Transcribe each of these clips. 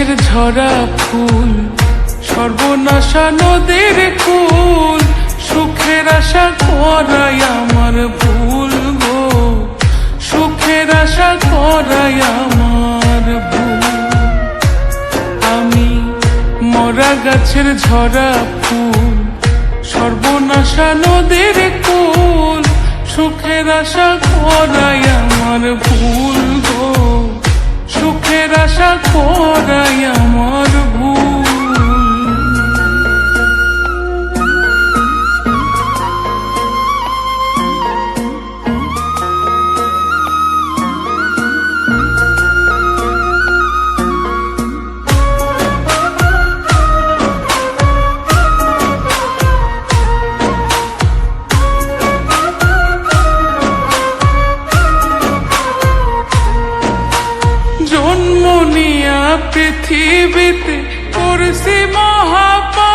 গাছের ঝরা ফুল, সর্বনাশা নদীর কুল, সুখের আশা করাই আমার ভুল গো, সুখের আশা করাই আমার ভুল। আমি মরা গাছের ঝরা ফুল, সর্বনাশা নদীর কুল, সুখের আশা করাই আমার ভুল গো, সুখের আশা করাই আমার ভুল। জন্ম নিয়া পৃথিবীতে করছি মহাপাপ,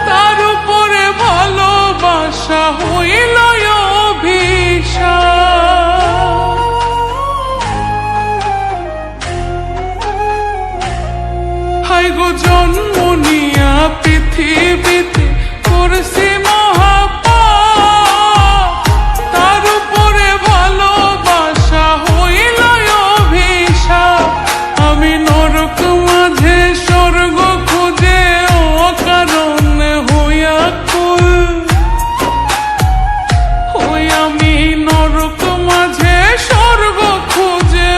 তার উপরে ভালোবাসা হইল অভিশাপ। হায় গো জন্ম নিয়া পৃথিবীতে করছি মহাপাপ, তার উপরে ভালোবাসা হইল অভিশাপ। আমি নরক মাঝে স্বর্গ খুঁজে অকারণে হইয়া কুল, আমি নরক মাঝে স্বর্গ খুঁজে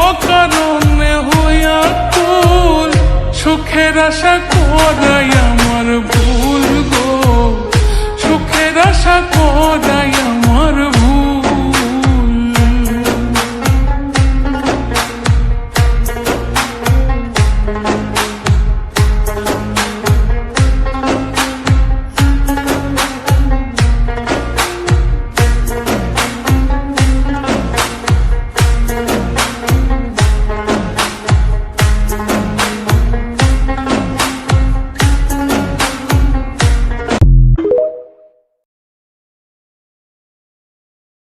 অকারণে হইয়া কুল, সুখের আশা করাই